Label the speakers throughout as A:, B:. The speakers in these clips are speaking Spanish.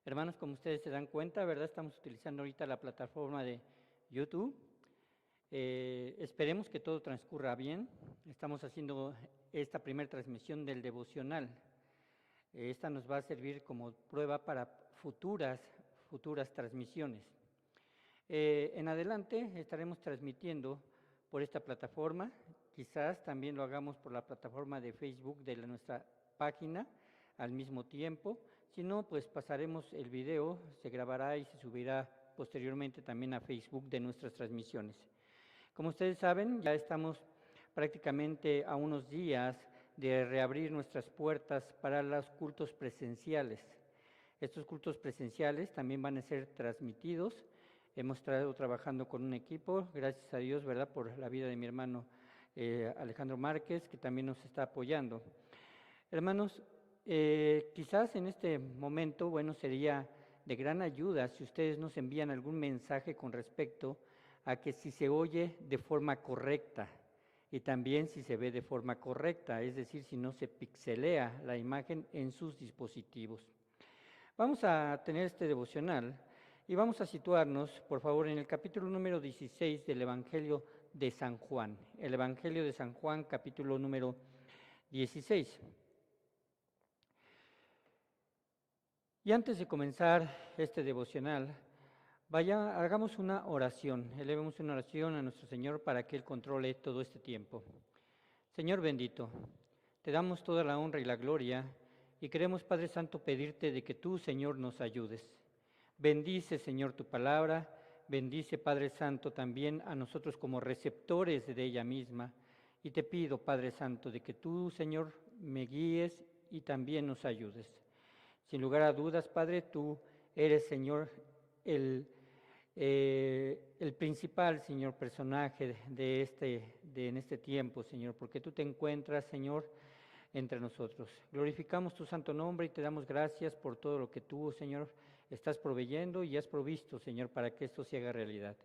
A: Hermanos, como ustedes se dan cuenta, ¿verdad? Estamos utilizando ahorita la plataforma de YouTube. Esperemos que todo transcurra bien. Estamos haciendo esta primera transmisión del devocional. Esta nos va a servir como prueba para futuras transmisiones. En adelante estaremos transmitiendo por esta plataforma. Quizás también lo hagamos por la plataforma de Facebook de nuestra página al mismo tiempo. Si no, pues pasaremos el video, se grabará y se subirá posteriormente también a Facebook de nuestras transmisiones. Como ustedes saben, ya estamos prácticamente a unos días de reabrir nuestras puertas para los cultos presenciales. Estos cultos presenciales también van a ser transmitidos. Hemos estado trabajando con un equipo, gracias a Dios, ¿verdad?, por la vida de mi hermano Alejandro Márquez, que también nos está apoyando. Hermanos, quizás en este momento, sería de gran ayuda si ustedes nos envían algún mensaje con respecto a que si se oye de forma correcta y también si se ve de forma correcta, es decir, si no se pixelea la imagen en sus dispositivos. Vamos a tener este devocional y vamos a situarnos, por favor, en el capítulo número 16 del Evangelio de San Juan. El Evangelio de San Juan, capítulo número 16. Y antes de comenzar este devocional, hagamos una oración, elevemos una oración a nuestro Señor para que Él controle todo este tiempo. Señor bendito, te damos toda la honra y la gloria y queremos, Padre Santo, pedirte de que tú, Señor, nos ayudes. Bendice, Señor, tu palabra, bendice, Padre Santo, también a nosotros como receptores de ella misma. Y te pido, Padre Santo, de que tú, Señor, me guíes y también nos ayudes. Sin lugar a dudas, Padre, tú eres, Señor, el principal, Señor, personaje en este tiempo, Señor, porque tú te encuentras, Señor, entre nosotros. Glorificamos tu santo nombre y te damos gracias por todo lo que tú, Señor, estás proveyendo y has provisto, Señor, para que esto se haga realidad.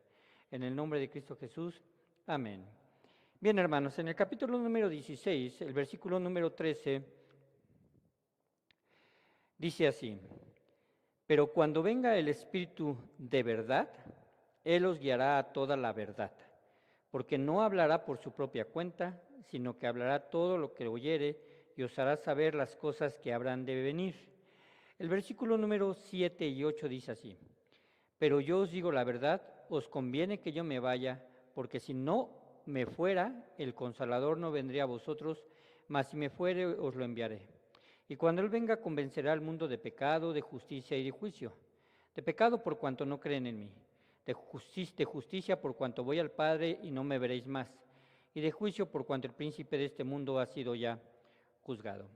A: En el nombre de Cristo Jesús, amén. Bien, hermanos, en el capítulo número 16, el versículo número 13, dice así: pero cuando venga el Espíritu de verdad, Él os guiará a toda la verdad, porque no hablará por su propia cuenta, sino que hablará todo lo que oyere y os hará saber las cosas que habrán de venir. El versículo número 7 y 8 dice así: pero yo os digo la verdad, os conviene que yo me vaya, porque si no me fuera, el Consolador no vendría a vosotros, mas si me fuere, os lo enviaré. Y cuando Él venga, convencerá al mundo de pecado, de justicia y de juicio. De pecado por cuanto no creen en mí, de justicia por cuanto voy al Padre y no me veréis más, y de juicio por cuanto el príncipe de este mundo ha sido ya juzgado.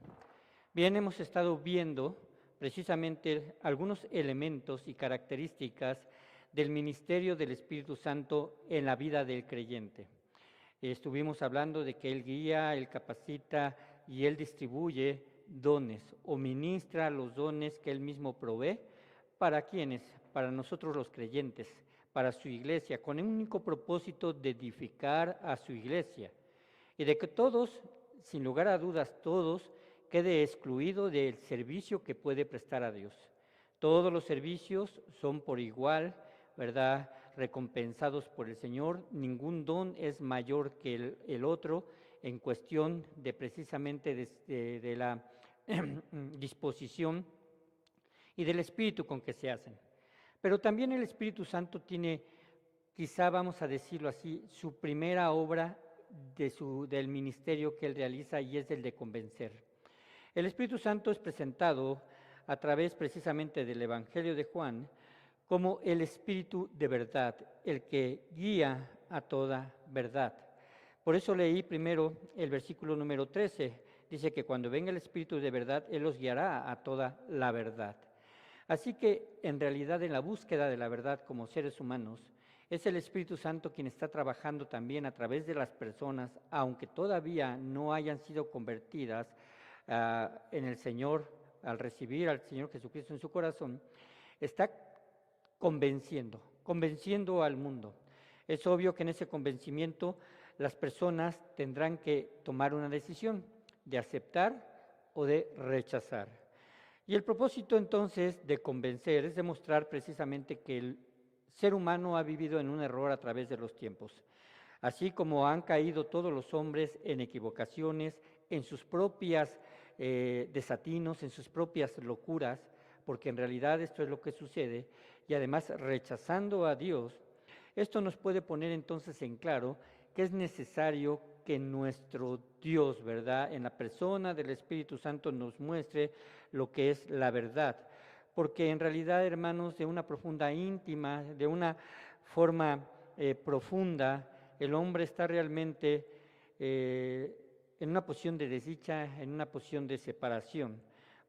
A: Bien, hemos estado viendo precisamente algunos elementos y características del ministerio del Espíritu Santo en la vida del creyente. Estuvimos hablando de que Él guía, Él capacita y Él distribuye dones o ministra los dones que Él mismo provee. ¿Para quiénes? Para nosotros los creyentes, para su iglesia, con el único propósito de edificar a su iglesia y de que todos, sin lugar a dudas, todos, quede excluido del servicio que puede prestar a Dios. Todos los servicios son por igual, ¿verdad?, recompensados por el Señor. Ningún don es mayor que el otro en cuestión de precisamente de la disposición y del espíritu con que se hacen. Pero también el Espíritu Santo tiene, quizá vamos a decirlo así, su primera obra del ministerio que Él realiza, y es el de convencer. El Espíritu Santo es presentado a través precisamente del Evangelio de Juan como el Espíritu de verdad, el que guía a toda verdad. Por eso leí primero el versículo número 13, dice que cuando venga el Espíritu de verdad, Él los guiará a toda la verdad. Así que en realidad en la búsqueda de la verdad como seres humanos, es el Espíritu Santo quien está trabajando también a través de las personas, aunque todavía no hayan sido convertidas en el Señor, al recibir al Señor Jesucristo en su corazón, está convenciendo al mundo. Es obvio que en ese convencimiento las personas tendrán que tomar una decisión de aceptar o de rechazar. Y el propósito entonces de convencer es demostrar precisamente que el ser humano ha vivido en un error a través de los tiempos. Así como han caído todos los hombres en equivocaciones, en sus propias desatinos, en sus propias locuras, porque en realidad esto es lo que sucede, y además rechazando a Dios, esto nos puede poner entonces en claro que es necesario que nuestro Dios, ¿verdad?, en la persona del Espíritu Santo nos muestre lo que es la verdad. Porque en realidad, hermanos, de una profunda íntima, de una forma profunda, el hombre está realmente en una posición de desdicha, en una posición de separación,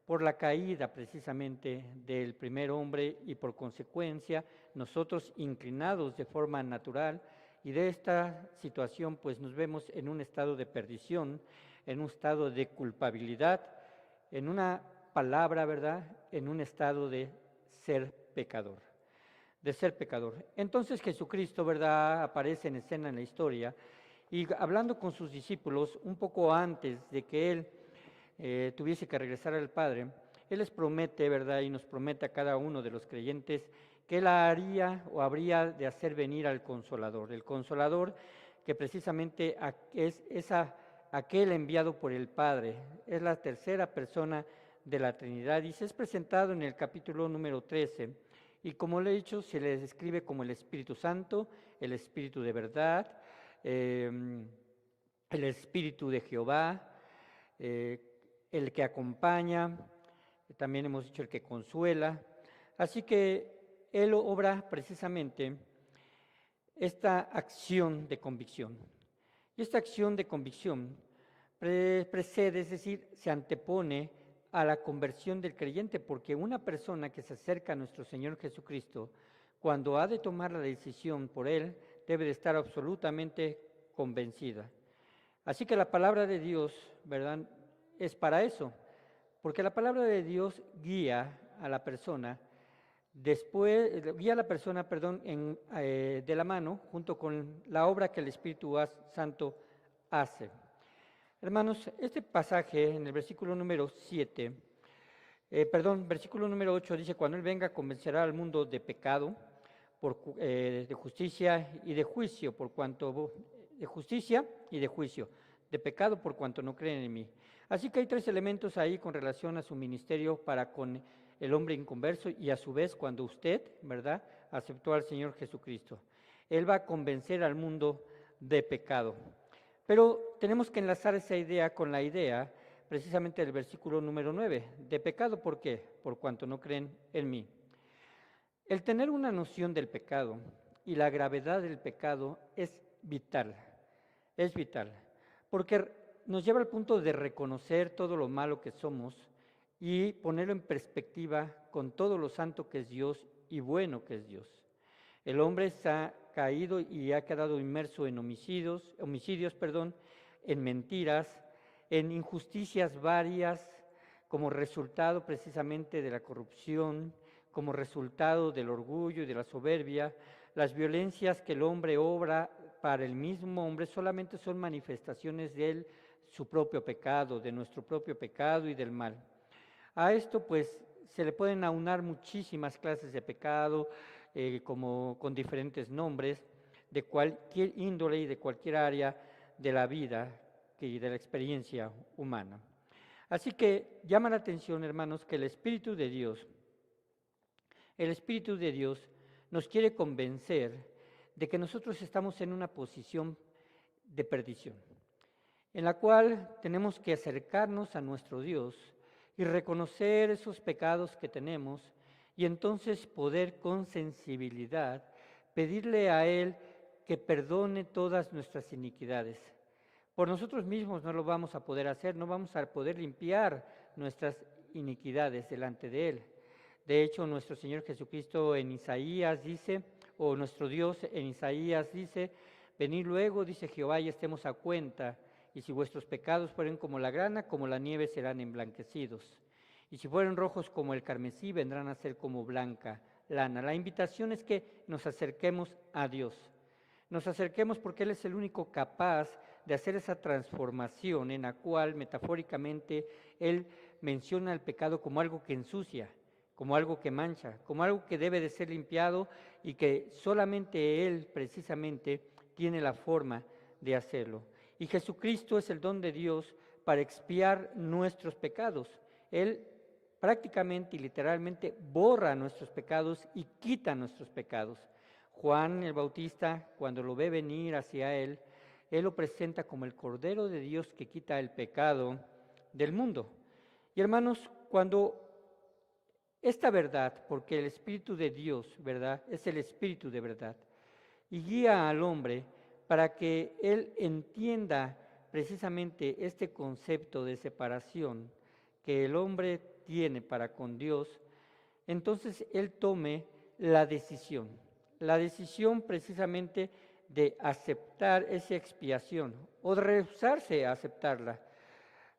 A: por la caída precisamente del primer hombre y por consecuencia nosotros inclinados de forma natural, y de esta situación pues nos vemos en un estado de perdición, en un estado de culpabilidad, en una palabra, ¿verdad?, en un estado de ser pecador, de ser pecador. Entonces Jesucristo, ¿verdad?, aparece en escena en la historia y hablando con sus discípulos un poco antes de que Él tuviese que regresar al Padre, Él les promete, ¿verdad?, y nos promete a cada uno de los creyentes que Él haría o habría de hacer venir al Consolador. El Consolador que precisamente es aquel enviado por el Padre, es la tercera persona de la Trinidad y se es presentado en el capítulo número 13 y como le he dicho se le describe como el Espíritu Santo, el Espíritu de verdad, el Espíritu de Jehová, el que acompaña, también hemos dicho el que consuela. Así que Él obra precisamente esta acción de convicción. Y esta acción de convicción precede, es decir, se antepone a la conversión del creyente, porque una persona que se acerca a nuestro Señor Jesucristo, cuando ha de tomar la decisión por Él, debe de estar absolutamente convencida. Así que la palabra de Dios, ¿verdad?, es para eso, porque la palabra de Dios guía a la persona, guía a la persona, perdón, de la mano, junto con la obra que el Espíritu Santo hace. Hermanos, este pasaje en el versículo número 7, versículo número 8 dice, cuando Él venga convencerá al mundo de pecado, de justicia y de juicio, de justicia y de juicio, de pecado por cuanto no creen en mí. Así que hay tres elementos ahí con relación a su ministerio para con el hombre inconverso y a su vez cuando usted, ¿verdad?, aceptó al Señor Jesucristo. Él va a convencer al mundo de pecado. Pero tenemos que enlazar esa idea con la idea precisamente del versículo número 9, de pecado, ¿por qué? Por cuanto no creen en mí. El tener una noción del pecado y la gravedad del pecado es vital, porque nos lleva al punto de reconocer todo lo malo que somos y ponerlo en perspectiva con todo lo santo que es Dios y bueno que es Dios. El hombre se ha caído y ha quedado inmerso en homicidios, en mentiras, en injusticias varias, como resultado precisamente de la corrupción, como resultado del orgullo y de la soberbia. Las violencias que el hombre obra para el mismo hombre solamente son manifestaciones de su propio pecado, de nuestro propio pecado y del mal. A esto pues se le pueden aunar muchísimas clases de pecado, como con diferentes nombres, de cualquier índole y de cualquier área de la vida y de la experiencia humana. Así que llama la atención, hermanos, que el Espíritu de Dios nos quiere convencer de que nosotros estamos en una posición de perdición, en la cual tenemos que acercarnos a nuestro Dios y reconocer esos pecados que tenemos y entonces poder con sensibilidad pedirle a Él que perdone todas nuestras iniquidades. Por nosotros mismos no lo vamos a poder hacer, no vamos a poder limpiar nuestras iniquidades delante de Él. De hecho, nuestro Señor Jesucristo en Isaías dice, o nuestro Dios en Isaías dice, venid luego, dice Jehová, y estemos a cuenta, y si vuestros pecados fueren como la grana, como la nieve serán emblanquecidos. Y si fueren rojos como el carmesí, vendrán a ser como blanca lana. La invitación es que nos acerquemos a Dios. Nos acerquemos porque Él es el único capaz de hacer esa transformación en la cual metafóricamente Él menciona el pecado como algo que ensucia, como algo que mancha, como algo que debe de ser limpiado y que solamente Él precisamente tiene la forma de hacerlo. Y Jesucristo es el don de Dios para expiar nuestros pecados. Él prácticamente y literalmente borra nuestros pecados y quita nuestros pecados. Juan el Bautista, cuando lo ve venir hacia él lo presenta como el Cordero de Dios que quita el pecado del mundo. Y hermanos, cuando esta verdad, porque el Espíritu de Dios, ¿verdad?, es el Espíritu de verdad, y guía al hombre para que él entienda precisamente este concepto de separación que el hombre tiene para con Dios, entonces él tome la decisión precisamente de aceptar esa expiación o de rehusarse a aceptarla.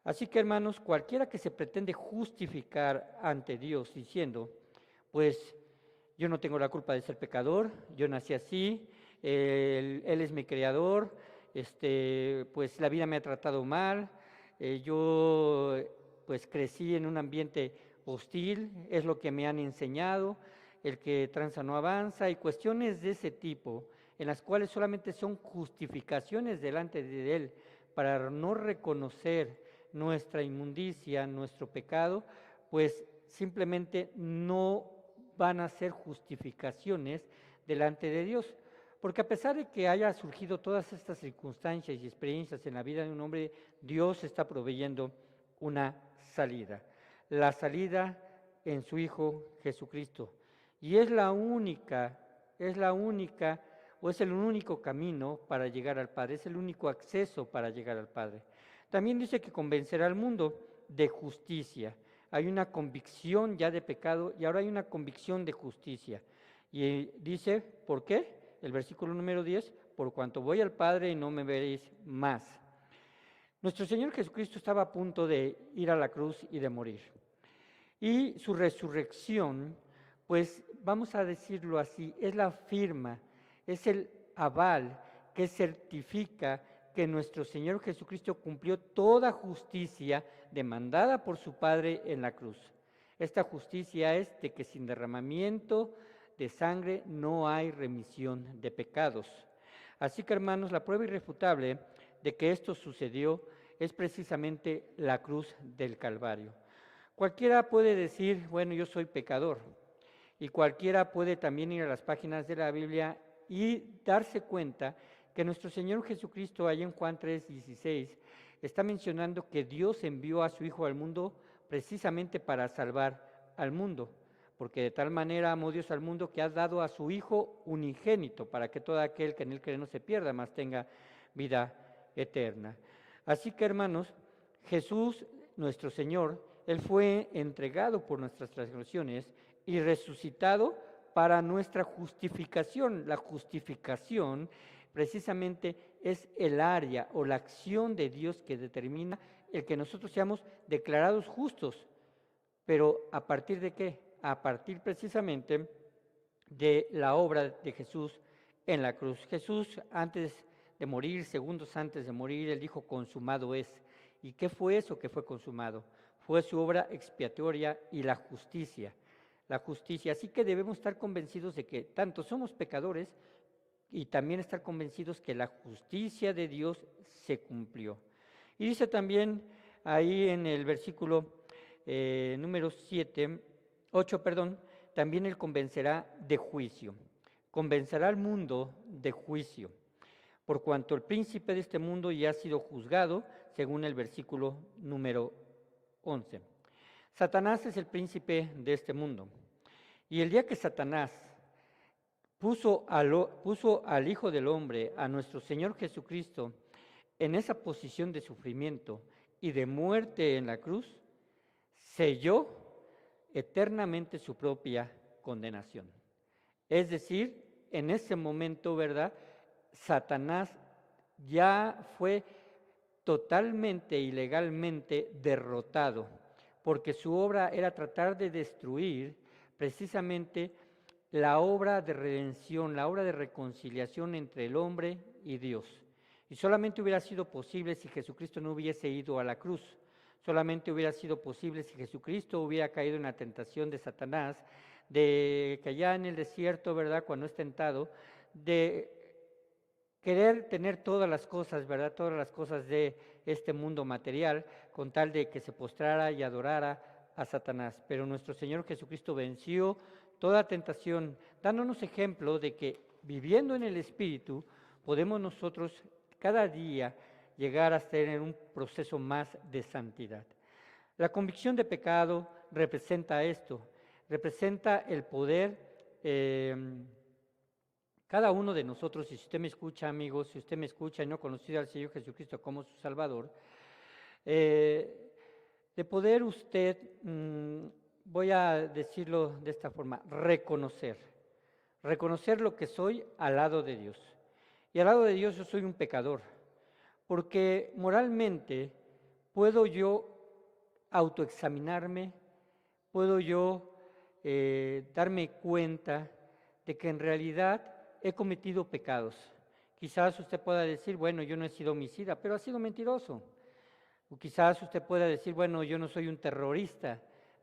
A: Así que hermanos, cualquiera que se pretende justificar ante Dios diciendo, pues yo no tengo la culpa de ser pecador, yo nací así, él es mi creador, pues la vida me ha tratado mal, yo pues crecí en un ambiente hostil, es lo que me han enseñado, el que tranza no avanza, y cuestiones de ese tipo, en las cuales solamente son justificaciones delante de Él para no reconocer nuestra inmundicia, nuestro pecado, pues simplemente no van a ser justificaciones delante de Dios. Porque a pesar de que haya surgido todas estas circunstancias y experiencias en la vida de un hombre, Dios está proveyendo una salida. La salida en su Hijo Jesucristo. Y es la única o es el único camino para llegar al Padre, es el único acceso para llegar al Padre. También dice que convencerá al mundo de justicia. Hay una convicción ya de pecado y ahora hay una convicción de justicia. Y dice, ¿por qué? El versículo número 10, por cuanto voy al Padre y no me veréis más. Nuestro Señor Jesucristo estaba a punto de ir a la cruz y de morir. Y su resurrección, pues vamos a decirlo así, es la firma, es el aval que certifica que nuestro Señor Jesucristo cumplió toda justicia demandada por su Padre en la cruz. Esta justicia es de que sin derramamiento de sangre no hay remisión de pecados. Así que, hermanos, la prueba irrefutable de que esto sucedió es precisamente la cruz del Calvario. Cualquiera puede decir, bueno, yo soy pecador, y cualquiera puede también ir a las páginas de la Biblia y darse cuenta que nuestro Señor Jesucristo, ahí en Juan 3:16, está mencionando que Dios envió a su Hijo al mundo precisamente para salvar al mundo, porque de tal manera amó Dios al mundo que ha dado a su Hijo unigénito, para que todo aquel que en él cree no se pierda, mas tenga vida eterna. Así que, hermanos, Jesús, nuestro Señor, Él fue entregado por nuestras transgresiones y resucitado para nuestra justificación. La justificación precisamente es el área o la acción de Dios que determina el que nosotros seamos declarados justos. Pero ¿a partir de qué? A partir precisamente de la obra de Jesús en la cruz. Jesús, antes de morir, segundos antes de morir, Él dijo, consumado es. ¿Y qué fue eso que fue consumado? Fue su obra expiatoria y la justicia. La justicia. Así que debemos estar convencidos de que tanto somos pecadores y también estar convencidos que la justicia de Dios se cumplió. Y dice también ahí en el versículo número 8, también Él convencerá de juicio. Convencerá al mundo de juicio, por cuanto el príncipe de este mundo ya ha sido juzgado, según el versículo número 11. Satanás es el príncipe de este mundo. Y el día que Satanás puso al Hijo del Hombre, a nuestro Señor Jesucristo, en esa posición de sufrimiento y de muerte en la cruz, selló eternamente su propia condenación. Es decir, en ese momento, ¿verdad?, Satanás ya fue totalmente y legalmente derrotado, porque su obra era tratar de destruir precisamente la obra de redención, la obra de reconciliación entre el hombre y Dios. Y solamente hubiera sido posible si Jesucristo no hubiese ido a la cruz. solamente hubiera sido posible si Jesucristo hubiera caído en la tentación de Satanás, de que allá en el desierto, ¿verdad?, cuando es tentado, de querer tener todas las cosas, ¿verdad?, todas las cosas de este mundo material, con tal de que se postrara y adorara a Satanás. Pero nuestro Señor Jesucristo venció toda tentación, dándonos ejemplo de que viviendo en el Espíritu, podemos nosotros cada día llegar a tener un proceso más de santidad. La convicción de pecado representa esto, representa el poder, cada uno de nosotros, y si usted me escucha, amigos, si usted me escucha y no ha conocido al Señor Jesucristo como su Salvador, de poder usted, voy a decirlo de esta forma, reconocer lo que soy al lado de Dios. Y al lado de Dios yo soy un pecador, porque moralmente puedo yo autoexaminarme, puedo yo darme cuenta de que en realidad he cometido pecados. Quizás usted pueda decir, bueno, yo no he sido homicida, pero ha sido mentiroso. O quizás usted pueda decir, bueno, yo no soy un terrorista,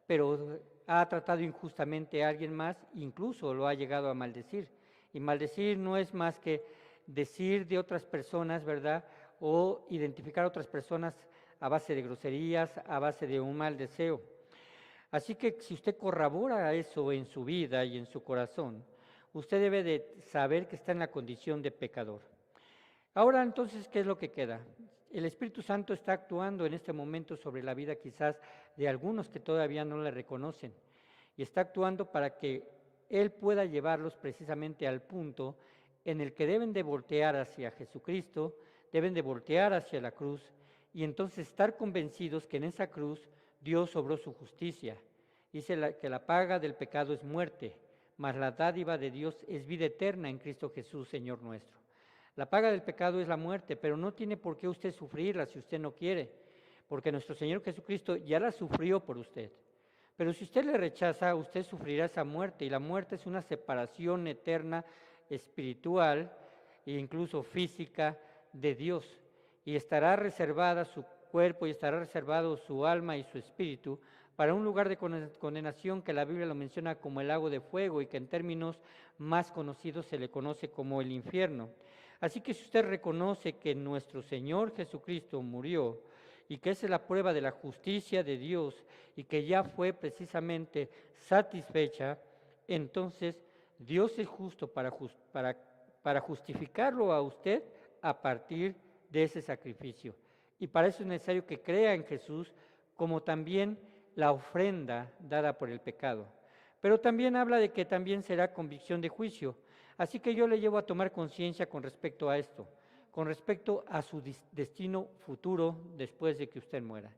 A: pero ha tratado injustamente a alguien más, incluso lo ha llegado a maldecir. Y maldecir no es más que decir de otras personas, ¿verdad? O identificar a otras personas a base de groserías, a base de un mal deseo. Así que si usted corrobora eso en su vida y en su corazón, usted debe de saber que está en la condición de pecador. Ahora entonces, ¿qué es lo que queda? El Espíritu Santo está actuando en este momento sobre la vida quizás de algunos que todavía no le reconocen y está actuando para que Él pueda llevarlos precisamente al punto en el que deben de voltear hacia Jesucristo, deben de voltear hacia la cruz y entonces estar convencidos que en esa cruz Dios obró su justicia. Dice que la paga del pecado es muerte, mas la dádiva de Dios es vida eterna en Cristo Jesús, Señor nuestro. La paga del pecado es la muerte, pero no tiene por qué usted sufrirla si usted no quiere, porque nuestro Señor Jesucristo ya la sufrió por usted. Pero si usted le rechaza, usted sufrirá esa muerte, y la muerte es una separación eterna, espiritual e incluso física de Dios, y estará reservada su cuerpo y estará reservado su alma y su espíritu para un lugar de condenación que la Biblia lo menciona como el lago de fuego y que en términos más conocidos se le conoce como el infierno. Así que si usted reconoce que nuestro Señor Jesucristo murió y que esa es la prueba de la justicia de Dios y que ya fue precisamente satisfecha, entonces Dios es justo para justificarlo a usted a partir de ese sacrificio. Y para eso es necesario que crea en Jesús como también la ofrenda dada por el pecado. Pero también habla de que también será convicción de juicio. Así que yo le llevo a tomar conciencia con respecto a esto, con respecto a su destino futuro después de que usted muera.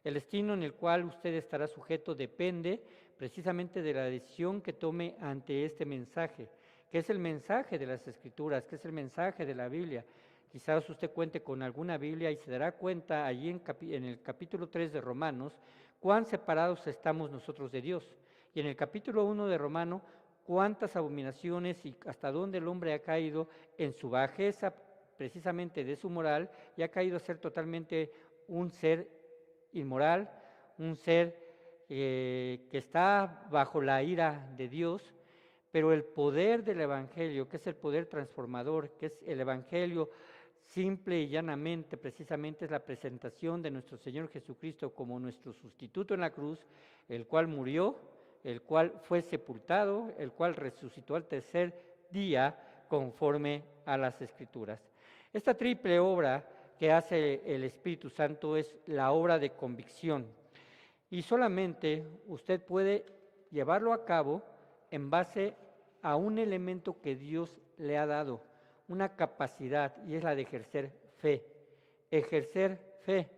A: El destino en el cual usted estará sujeto depende precisamente de la decisión que tome ante este mensaje, que es el mensaje de las Escrituras, que es el mensaje de la Biblia. Quizás usted cuente con alguna Biblia y se dará cuenta allí en el capítulo 3 de Romanos, cuán separados estamos nosotros de Dios. Y en el capítulo 1 de Romano, cuántas abominaciones y hasta dónde el hombre ha caído en su bajeza precisamente de su moral y ha caído a ser totalmente un ser inmoral, un ser que está bajo la ira de Dios, pero el poder del Evangelio, que es el poder transformador, que es el Evangelio simple y llanamente, precisamente es la presentación de nuestro Señor Jesucristo como nuestro sustituto en la cruz, el cual murió, el cual fue sepultado, el cual resucitó al tercer día conforme a las Escrituras. Esta triple obra que hace el Espíritu Santo es la obra de convicción y solamente usted puede llevarlo a cabo en base a un elemento que Dios le ha dado, una capacidad, y es la de ejercer fe. Ejercer fe.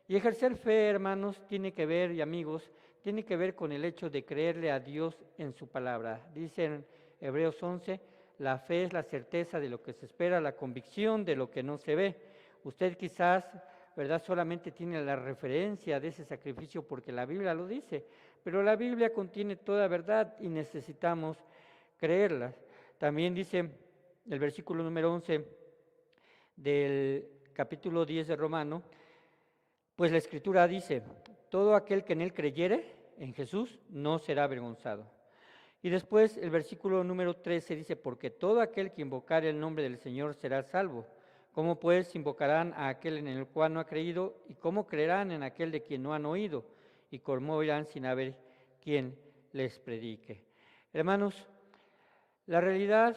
A: Y ejercer fe, hermanos, tiene que ver, y amigos, tiene que ver con el hecho de creerle a Dios en su palabra. Dice en Hebreos 11, la fe es la certeza de lo que se espera, la convicción de lo que no se ve. Usted quizás, ¿verdad?, solamente tiene la referencia de ese sacrificio porque la Biblia lo dice, pero la Biblia contiene toda verdad y necesitamos creerla. También dice el versículo número 11 del capítulo 10 de Romano, pues la Escritura dice, todo aquel que en él creyere, en Jesús, no será avergonzado. Y después el versículo número 13 dice, porque todo aquel que invocare el nombre del Señor será salvo. ¿Cómo pues invocarán a aquel en el cual no ha creído? ¿Y cómo creerán en aquel de quien no han oído? ¿Y cómo irán sin haber quien les predique? Hermanos, la realidad,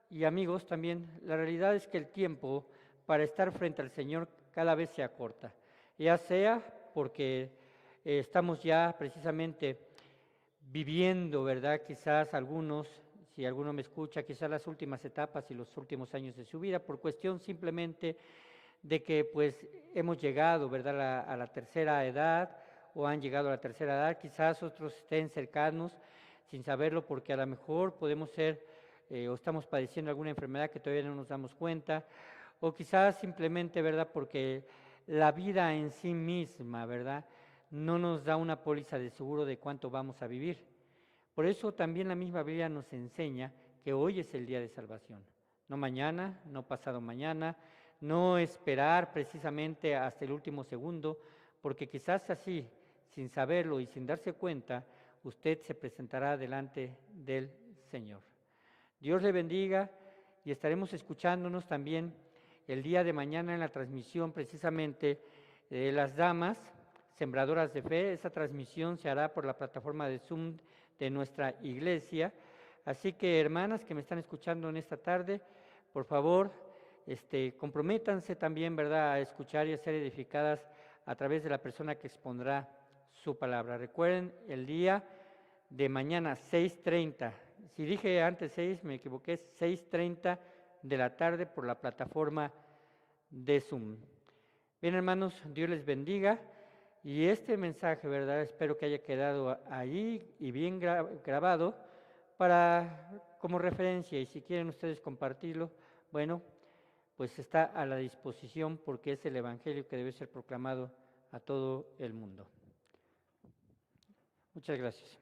A: y amigos también, la realidad es que el tiempo para estar frente al Señor cada vez se acorta, ya sea porque estamos ya precisamente viviendo, ¿verdad? Quizás algunos, si alguno me escucha, quizás las últimas etapas y los últimos años de su vida, por cuestión simplemente de que pues hemos llegado, ¿verdad? A la tercera edad o han llegado a la tercera edad, quizás otros estén cercanos sin saberlo porque a lo mejor podemos ser o estamos padeciendo alguna enfermedad que todavía no nos damos cuenta, o quizás simplemente, ¿verdad? Porque la vida en sí misma, ¿verdad? No nos da una póliza de seguro de cuánto vamos a vivir. Por eso también la misma Biblia nos enseña que hoy es el día de salvación, no mañana, no pasado mañana, no esperar precisamente hasta el último segundo, porque quizás así, sin saberlo y sin darse cuenta, usted se presentará delante del Señor. Dios le bendiga y estaremos escuchándonos también el día de mañana en la transmisión precisamente de las damas sembradoras de fe. Esa transmisión se hará por la plataforma de Zoom de nuestra iglesia. Así que hermanas que me están escuchando en esta tarde, por favor, comprométanse también, ¿verdad?, a escuchar y a ser edificadas a través de la persona que expondrá su palabra. Recuerden el día de mañana, 6:30. Si dije antes 6, me equivoqué, 6:30 de la tarde por la plataforma de Zoom. Bien, hermanos, Dios les bendiga. Y este mensaje, ¿verdad? Espero que haya quedado ahí y bien grabado como referencia. Y si quieren ustedes compartirlo, bueno, pues está a la disposición porque es el Evangelio que debe ser proclamado a todo el mundo. Muchas gracias.